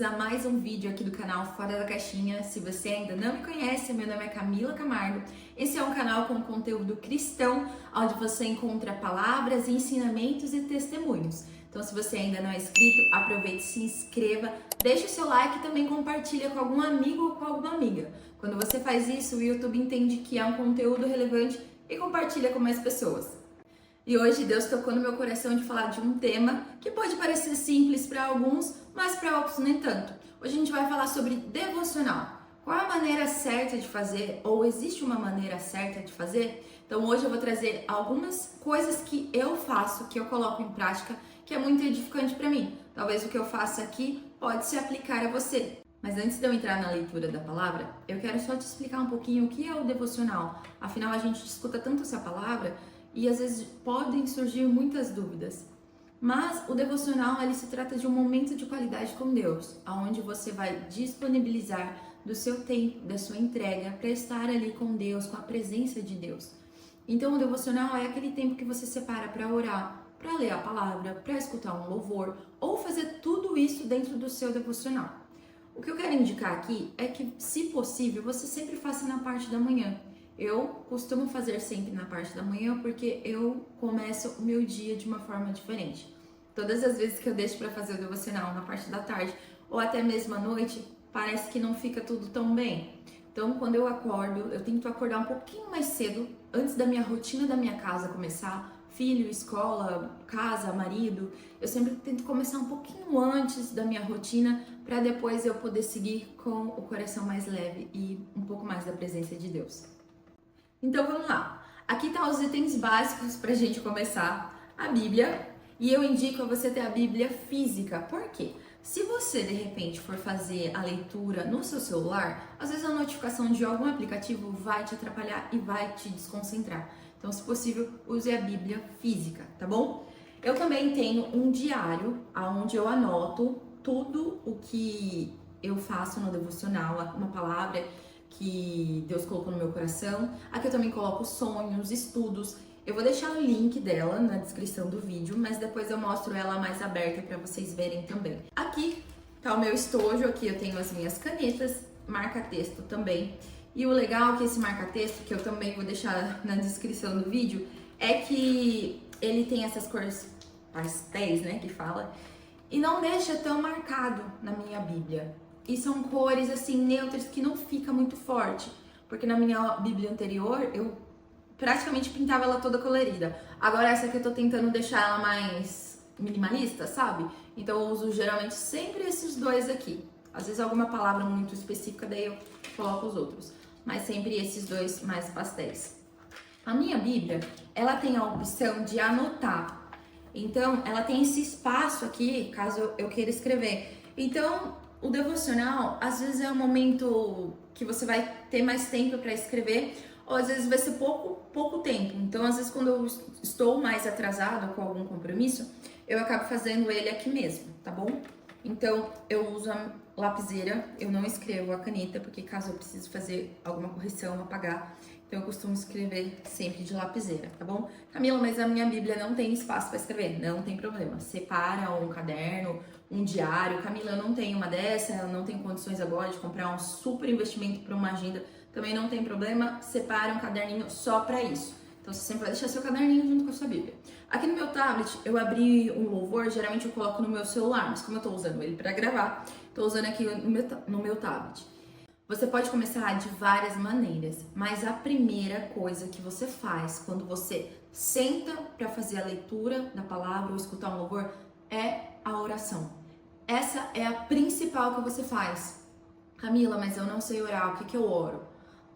a mais um vídeo aqui do canal Fora da Caixinha. Se você ainda não me conhece, meu nome é Camila Camargo. Esse é um canal com conteúdo cristão, onde você encontra palavras, ensinamentos e testemunhos. Então, se você ainda não é inscrito, aproveite, se inscreva, deixe o seu like e também compartilha com algum amigo ou com alguma amiga. Quando você faz isso, o YouTube entende que é um conteúdo relevante e compartilha com mais pessoas. E hoje Deus tocou no meu coração de falar de um tema que pode parecer simples para alguns, mas para outros nem tanto. Hoje a gente vai falar sobre devocional. Qual a maneira certa de fazer, ou existe uma maneira certa de fazer? Então hoje eu vou trazer algumas coisas que eu faço, que eu coloco em prática, que é muito edificante para mim. Talvez o que eu faça aqui pode se aplicar a você. Mas antes de eu entrar na leitura da palavra, eu quero só te explicar um pouquinho o que é o devocional. Afinal, a gente escuta tanto essa palavra e às vezes podem surgir muitas dúvidas. Mas o devocional, ele se trata de um momento de qualidade com Deus, onde você vai disponibilizar do seu tempo, da sua entrega para estar ali com Deus, com a presença de Deus. Então o devocional é aquele tempo que você separa para orar, para ler a palavra, para escutar um louvor ou fazer tudo isso dentro do seu devocional. O que eu quero indicar aqui é que, se possível, você sempre faça na parte da manhã. Eu costumo fazer sempre na parte da manhã porque eu começo o meu dia de uma forma diferente. Todas as vezes que eu deixo para fazer o devocional na parte da tarde ou até mesmo à noite, parece que não fica tudo tão bem. Então, quando eu acordo, eu tento acordar um pouquinho mais cedo, antes da minha rotina da minha casa começar. Filho, escola, casa, marido, eu sempre tento começar um pouquinho antes da minha rotina para depois eu poder seguir com o coração mais leve e um pouco mais da presença de Deus. Então vamos lá, aqui tá os itens básicos pra gente começar: a Bíblia, e eu indico a você ter a Bíblia física. Por quê? Se você de repente for fazer a leitura no seu celular, às vezes a notificação de algum aplicativo vai te atrapalhar e vai te desconcentrar. Então, se possível, use a Bíblia física, tá bom? Eu também tenho um diário onde eu anoto tudo o que eu faço no devocional, uma palavra que Deus colocou no meu coração. Aqui eu também coloco sonhos, estudos. Eu vou deixar o link dela na descrição do vídeo, mas depois eu mostro ela mais aberta para vocês verem também. Aqui tá o meu estojo, aqui eu tenho as minhas canetas, marca-texto também. E o legal é que esse marca-texto, que eu também vou deixar na descrição do vídeo, é que ele tem essas cores pastéis, né, que fala, e não deixa tão marcado na minha Bíblia. E são cores assim neutras que não fica muito forte, porque na minha Bíblia anterior eu praticamente pintava ela toda colorida. Agora essa aqui eu tô tentando deixar ela mais minimalista, sabe? Então eu uso geralmente sempre esses dois aqui. Às vezes alguma palavra muito específica, daí eu coloco os outros, mas sempre esses dois mais pastéis. A minha Bíblia, ela tem a opção de anotar. Então ela tem esse espaço aqui, caso eu queira escrever. Então o devocional, às vezes é um momento que você vai ter mais tempo para escrever, ou às vezes vai ser pouco tempo. Então, às vezes, quando eu estou mais atrasada com algum compromisso, eu acabo fazendo ele aqui mesmo, tá bom? Então, eu uso a lapiseira, eu não escrevo a caneta, porque caso eu precise fazer alguma correção, apagar, então eu costumo escrever sempre de lapiseira, tá bom? Camila, mas a minha Bíblia não tem espaço para escrever. Não tem problema. Separa um caderno, um diário. Camila, eu não tenho uma dessa, eu não tenho condições agora de comprar um super investimento para uma agenda. Também não tem problema, separa um caderninho só para isso. Então você sempre vai deixar seu caderninho junto com a sua Bíblia. Aqui no meu tablet, eu abri um louvor, geralmente eu coloco no meu celular, mas como eu tô usando ele para gravar, tô usando aqui no meu tablet. Você pode começar de várias maneiras, mas a primeira coisa que você faz quando você senta para fazer a leitura da palavra ou escutar um louvor é a oração. Essa é a principal que você faz. Camila, mas eu não sei orar, o que eu oro?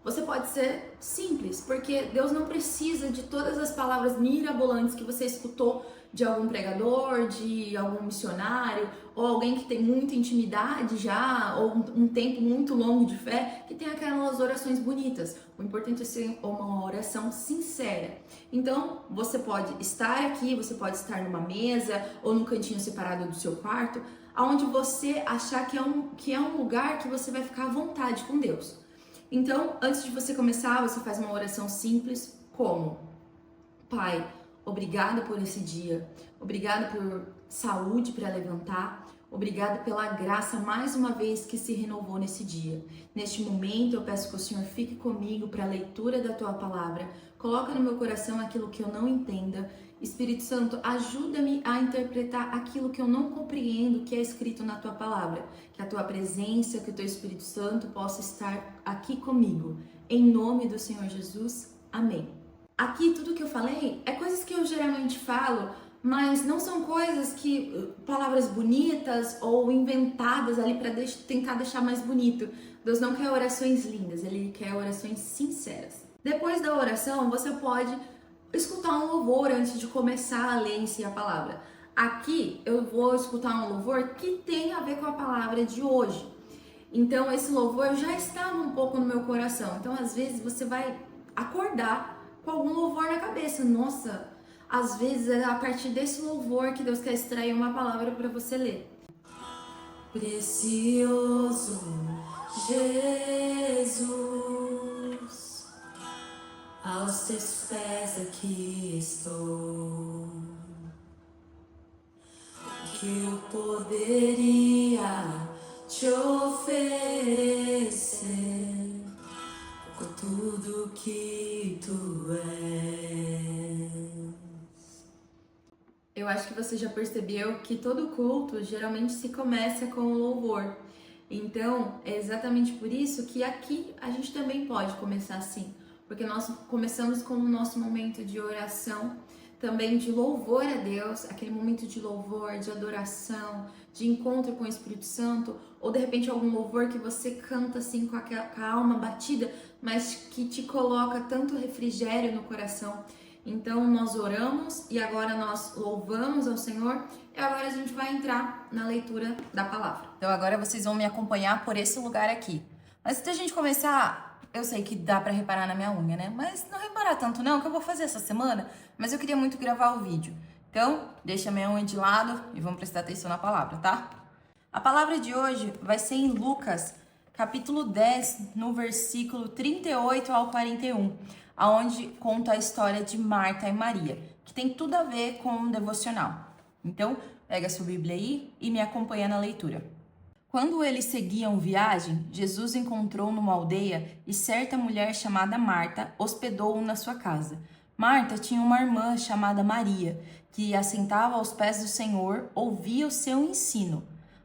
Você pode ser simples, porque Deus não precisa de todas as palavras mirabolantes que você escutou de algum pregador, de algum missionário, ou alguém que tem muita intimidade já, ou um tempo muito longo de fé, que tem aquelas orações bonitas. O importante é ser uma oração sincera. Então, você pode estar aqui, você pode estar numa mesa, ou num cantinho separado do seu quarto, onde você achar que é um lugar que você vai ficar à vontade com Deus. Então, antes de você começar, você faz uma oração simples, como: Pai, obrigada por esse dia, obrigada por saúde para levantar, Obrigada pela graça mais uma vez que se renovou nesse dia. Neste momento eu peço que o Senhor fique comigo para a leitura da tua palavra. Coloca no meu coração aquilo que eu não entenda. Espírito Santo, ajuda-me a interpretar aquilo que eu não compreendo que é escrito na tua palavra. Que a tua presença, que o teu Espírito Santo possa estar aqui comigo. Em nome do Senhor Jesus, amém. Aqui tudo que eu falei é coisas que eu geralmente falo, mas não são coisas que, palavras bonitas ou inventadas ali para tentar deixar mais bonito. Deus não quer orações lindas, Ele quer orações sinceras. Depois da oração, você pode escutar um louvor antes de começar a ler em si a palavra. Aqui eu vou escutar um louvor que tem a ver com a palavra de hoje. Então esse louvor já estava um pouco no meu coração. Então às vezes você vai acordar com algum louvor na cabeça. Nossa, às vezes é a partir desse louvor que Deus quer extrair uma palavra para você ler. Precioso Jesus, aos teus pés aqui estou. O que eu poderia te oferecer por tudo que tu és. Eu acho que você já percebeu que todo culto geralmente se começa com o louvor. Então, é exatamente por isso que aqui a gente também pode começar assim. Porque nós começamos com o nosso momento de oração, também de louvor a Deus, aquele momento de louvor, de adoração, de encontro com o Espírito Santo, ou de repente algum louvor que você canta assim com a alma batida, mas que te coloca tanto refrigério no coração. Então nós oramos e agora nós louvamos ao Senhor e agora a gente vai entrar na leitura da palavra. Então agora vocês vão me acompanhar por esse lugar aqui. Mas antes da gente começar, eu sei que dá pra reparar na minha unha, né? Mas não reparar tanto não, que eu vou fazer essa semana, mas eu queria muito gravar o vídeo. Então, deixa a minha unha de lado e vamos prestar atenção na palavra, tá? A palavra de hoje vai ser em Lucas, capítulo 10, no versículo 38 ao 41, aonde conta a história de Marta e Maria, que tem tudo a ver com um devocional. Então, pega a sua Bíblia aí e me acompanha na leitura. Quando eles seguiam viagem, Jesus encontrou numa aldeia e certa mulher chamada Marta hospedou-o na sua casa. Marta tinha uma irmã chamada Maria, que assentava aos pés do Senhor, ouvia o seu ensino.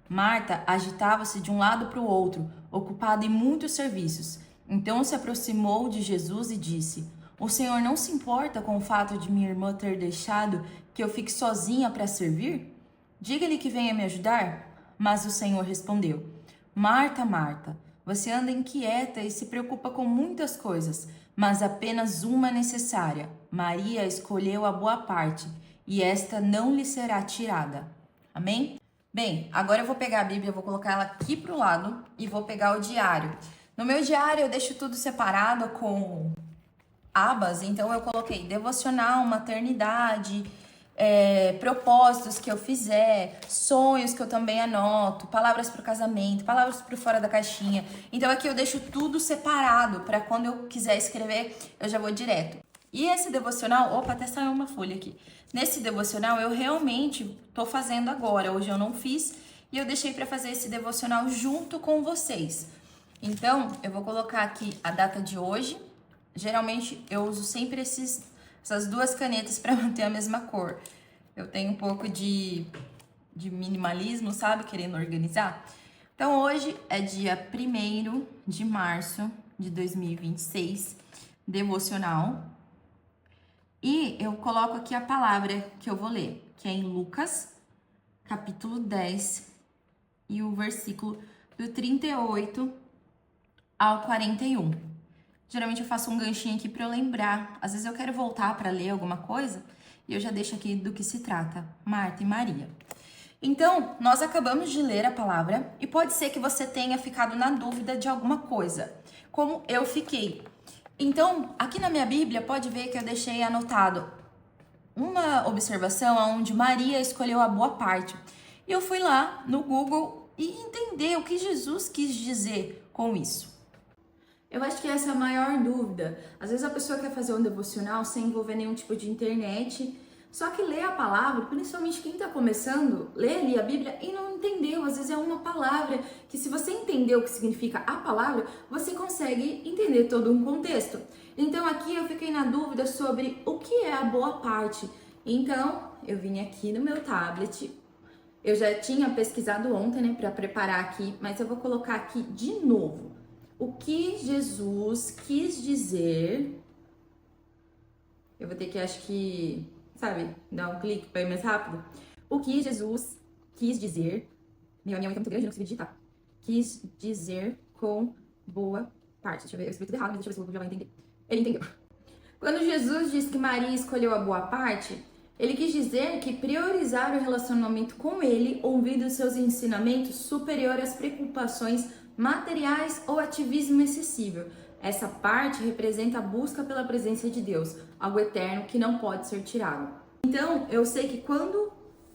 Marta agitava-se de um lado para o outro, ocupada em muitos serviços. Então se aproximou de Jesus e disse: "O Senhor não se importa com o fato de minha irmã ter deixado que eu fique sozinha para servir? Diga-lhe que venha me ajudar." Mas o Senhor respondeu: "Marta, Marta, você anda inquieta e se preocupa com muitas coisas, mas apenas uma é necessária. Maria escolheu a boa parte, e esta não lhe será tirada." Amém? Bem, agora eu vou pegar a Bíblia, vou colocar ela aqui pro lado e vou pegar o diário. No meu diário eu deixo tudo separado com abas, então eu coloquei devocional, maternidade, propósitos que eu fizer, sonhos que eu também anoto, palavras para o casamento, palavras para fora da caixinha. Então aqui eu deixo tudo separado para quando eu quiser escrever, eu já vou direto. E esse devocional, opa, até saiu uma folha aqui. Nesse devocional eu realmente tô fazendo agora, hoje eu não fiz e eu deixei para fazer esse devocional junto com vocês. Então eu vou colocar aqui a data de hoje. Geralmente eu uso sempre essas duas canetas para manter a mesma cor. Eu tenho um pouco de minimalismo, sabe? Querendo organizar. Então, hoje é dia 1º de março de 2026, devocional. E eu coloco aqui a palavra que eu vou ler, que é em Lucas, capítulo 10, e o versículo do 38 ao 41. Geralmente eu faço um ganchinho aqui para eu lembrar. Às vezes eu quero voltar para ler alguma coisa e eu já deixo aqui do que se trata. Marta e Maria. Então, nós acabamos de ler a palavra e pode ser que você tenha ficado na dúvida de alguma coisa, como eu fiquei. Então, aqui na minha Bíblia, pode ver que eu deixei anotado uma observação onde Maria escolheu a boa parte. E eu fui lá no Google e entender o que Jesus quis dizer com isso. Eu acho que essa é a maior dúvida. Às vezes a pessoa quer fazer um devocional sem envolver nenhum tipo de internet, Só que lê a palavra, principalmente quem está começando, lê ali a Bíblia e não entendeu. Às vezes é uma palavra que, se você entender o que significa a palavra, você consegue entender todo um contexto. Então aqui eu fiquei na dúvida sobre o que é a boa parte. Então eu vim aqui no meu tablet. Eu já tinha pesquisado ontem, né, para preparar aqui, mas eu vou colocar aqui de novo. O que Jesus quis dizer. Eu vou ter que, acho que, sabe, dar um clique para ir mais rápido. O que Jesus quis dizer. Minha mãe é muito grande, não consigo digitar. Quis dizer com boa parte. Deixa eu ver, eu escrevi tudo errado, mas deixa eu ver se o Google já vai entender. Ele entendeu. Quando Jesus disse que Maria escolheu a boa parte, ele quis dizer que priorizar o relacionamento com ele, ouvindo seus ensinamentos, superior às preocupações materiais ou ativismo excessivo. Essa parte representa a busca pela presença de Deus, algo eterno que não pode ser tirado. Então, eu sei que quando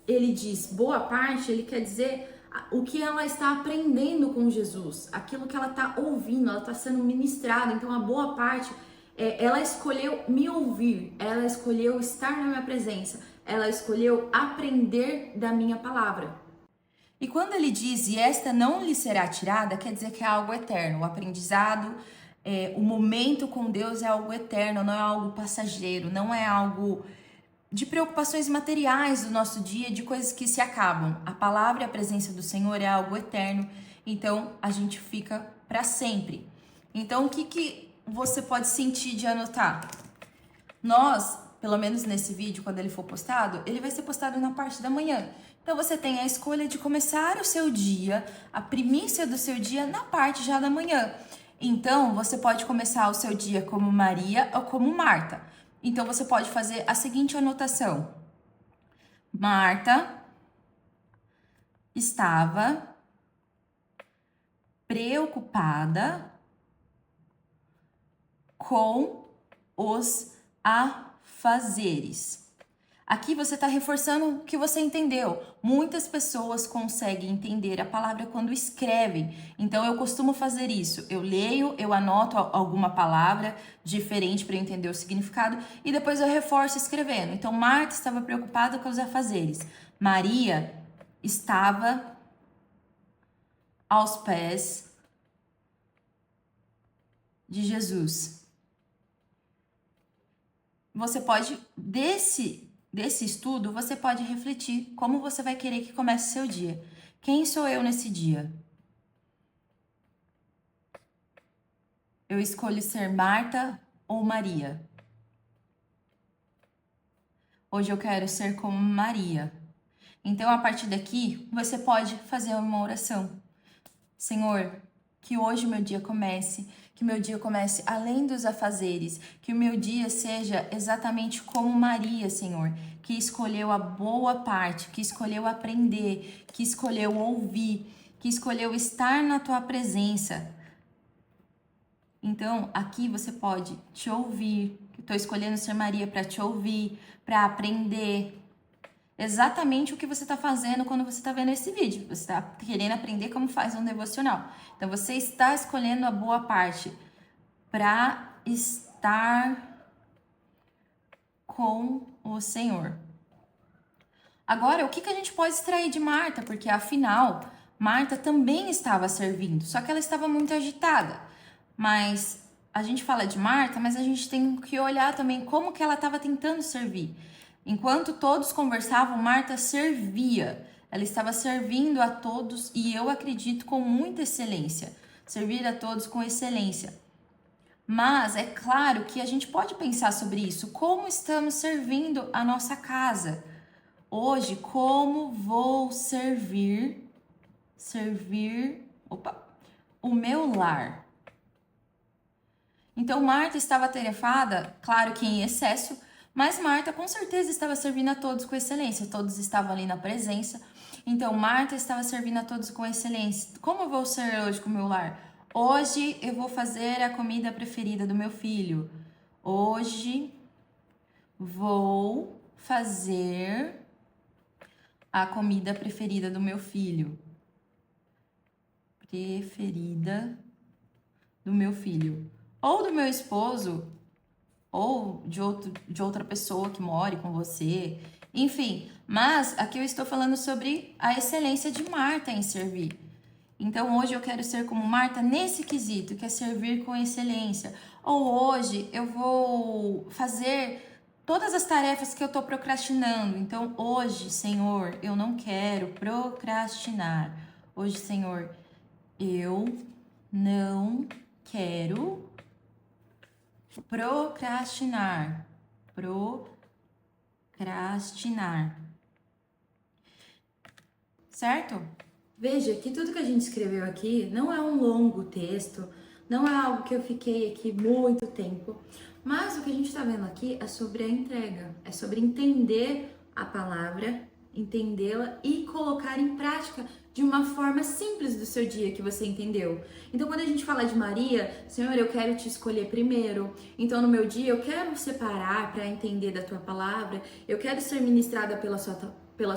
ele diz boa parte, ele quer dizer o que ela está aprendendo com Jesus, aquilo que ela está ouvindo, ela está sendo ministrada. Então, a boa parte, ela escolheu me ouvir, ela escolheu estar na minha presença, ela escolheu aprender da minha palavra. E quando ele diz, e esta não lhe será tirada, quer dizer que é algo eterno. O aprendizado, o momento com Deus é algo eterno, não é algo passageiro, não é algo de preocupações materiais do nosso dia, de coisas que se acabam. A palavra e a presença do Senhor é algo eterno, então a gente fica para sempre. Então, o que você pode sentir de anotar? Nós, pelo menos nesse vídeo, quando ele for postado, ele vai ser postado na parte da manhã. Então você tem a escolha de começar o seu dia, a primícia do seu dia, na parte já da manhã. Então você pode começar o seu dia como Maria ou como Marta. Então você pode fazer a seguinte anotação: Marta estava preocupada com os afazeres. Aqui você está reforçando o que você entendeu. Muitas pessoas conseguem entender a palavra quando escrevem. Então eu costumo fazer isso. Eu leio, eu anoto alguma palavra diferente para eu entender o significado e depois eu reforço escrevendo. Então Marta estava preocupada com os afazeres. Maria estava aos pés de Jesus. Você pode, desse estudo, você pode refletir como você vai querer que comece o seu dia. Quem sou eu nesse dia? Eu escolho ser Marta ou Maria? Hoje eu quero ser como Maria. Então, a partir daqui, você pode fazer uma oração. Senhor, que hoje meu dia comece, que meu dia comece além dos afazeres, que o meu dia seja exatamente como Maria, Senhor, que escolheu a boa parte, que escolheu aprender, que escolheu ouvir, que escolheu estar na tua presença. Então, aqui você pode te ouvir. Estou escolhendo ser Maria para te ouvir, para aprender. Exatamente o que você está fazendo quando você está vendo esse vídeo. Você está querendo aprender como faz um devocional. Então, você está escolhendo a boa parte para estar com o Senhor. Agora, o que a gente pode extrair de Marta? Porque, afinal, Marta também estava servindo, só que ela estava muito agitada. Mas a gente fala de Marta, mas a gente tem que olhar também como que ela estava tentando servir. Enquanto todos conversavam, Marta servia. Ela estava servindo a todos e eu acredito com muita excelência. Servir a todos com excelência. Mas é claro que a gente pode pensar sobre isso. Como estamos servindo a nossa casa? Hoje, como vou servir o meu lar? Então, Marta estava atarefada, claro que em excesso, mas Marta com certeza estava servindo a todos com excelência. Todos estavam ali na presença. Então, Marta estava servindo a todos com excelência. Como eu vou ser hoje com o meu lar? Hoje eu vou fazer a comida preferida do meu filho. Hoje vou fazer a comida preferida do meu filho. Preferida do meu filho. Ou do meu esposo, ou de outra pessoa que more com você, enfim. Mas aqui eu estou falando sobre a excelência de Marta em servir. Então hoje eu quero ser como Marta nesse quesito, que é servir com excelência. Ou hoje eu vou fazer todas as tarefas que eu estou procrastinando. Então hoje, Senhor, eu não quero procrastinar. Hoje, Senhor, eu não quero procrastinar. Procrastinar. Certo? Veja que tudo que a gente escreveu aqui não é um longo texto, não é algo que eu fiquei aqui muito tempo, mas o que a gente está vendo aqui é sobre a entrega, é sobre entender a palavra, entendê-la e colocar em prática de uma forma simples do seu dia que você entendeu. Então, quando a gente fala de Maria, Senhor, eu quero te escolher primeiro. Então, no meu dia, eu quero separar para entender da tua palavra, eu quero ser ministrada pela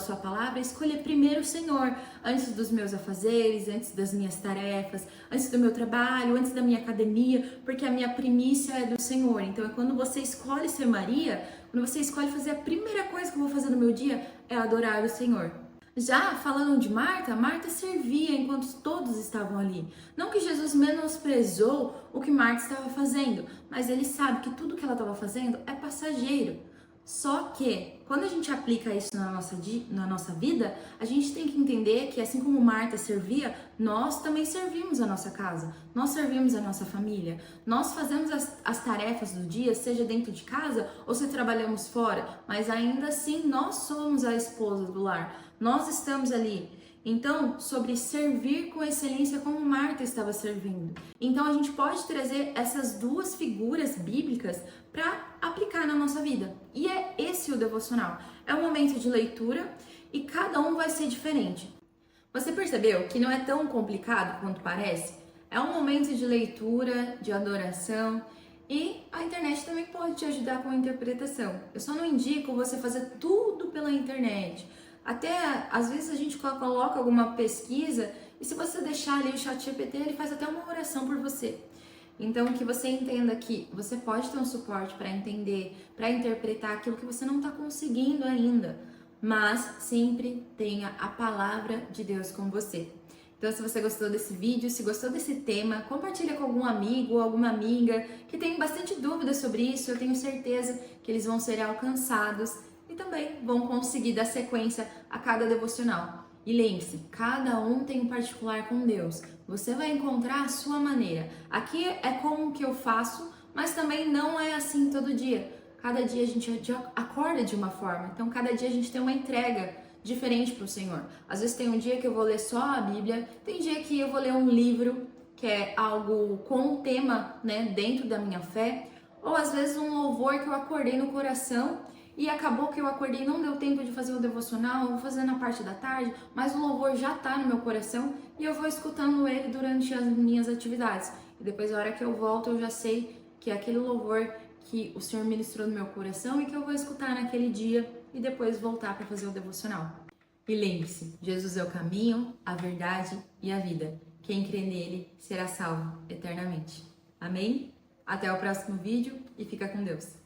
sua palavra, escolher primeiro o Senhor, antes dos meus afazeres, antes das minhas tarefas, antes do meu trabalho, antes da minha academia, porque a minha primícia é do Senhor. Então, quando você escolhe ser Maria, quando você escolhe fazer a primeira coisa que eu vou fazer no meu dia, é adorar o Senhor. Já falando de Marta, Marta servia enquanto todos estavam ali. Não que Jesus menosprezou o que Marta estava fazendo, mas ele sabe que tudo que ela estava fazendo é passageiro. Só que, quando a gente aplica isso na nossa vida, a gente tem que entender que, assim como Marta servia, nós também servimos a nossa casa, nós servimos a nossa família, nós fazemos as tarefas do dia, seja dentro de casa ou se trabalhamos fora, mas ainda assim nós somos a esposa do lar, nós estamos ali. Então, sobre servir com excelência como Marta estava servindo. Então, a gente pode trazer essas duas figuras bíblicas para aplicar na nossa vida. E é esse o devocional. É um momento de leitura e cada um vai ser diferente. Você percebeu que não é tão complicado quanto parece? É um momento de leitura, de adoração e a internet também pode te ajudar com a interpretação. Eu só não indico você fazer tudo pela internet. Até, às vezes, a gente coloca alguma pesquisa e se você deixar ali o ChatGPT, ele faz até uma oração por você. Então, que você entenda que você pode ter um suporte para entender, para interpretar aquilo que você não está conseguindo ainda, mas sempre tenha a palavra de Deus com você. Então, se você gostou desse vídeo, se gostou desse tema, compartilha com algum amigo ou alguma amiga que tem bastante dúvidas sobre isso. Eu tenho certeza que eles vão ser alcançados e também vão conseguir dar sequência a cada devocional. E lembre-se, cada um tem um particular com Deus. Você vai encontrar a sua maneira. Aqui é como que eu faço, mas também não é assim todo dia. Cada dia a gente acorda de uma forma. Então, cada dia a gente tem uma entrega diferente para o Senhor. Às vezes tem um dia que eu vou ler só a Bíblia, tem dia que eu vou ler um livro, que é algo com um tema, né, dentro da minha fé. Ou às vezes um louvor que eu acordei no coração e acabou que eu acordei e não deu tempo de fazer o devocional, eu vou fazer na parte da tarde, mas o louvor já tá no meu coração e eu vou escutando ele durante as minhas atividades. E depois, a hora que eu volto, eu já sei que é aquele louvor que o Senhor ministrou no meu coração e que eu vou escutar naquele dia e depois voltar para fazer o devocional. E lembre-se, Jesus é o caminho, a verdade e a vida. Quem crê nele será salvo eternamente. Amém? Até o próximo vídeo e fica com Deus.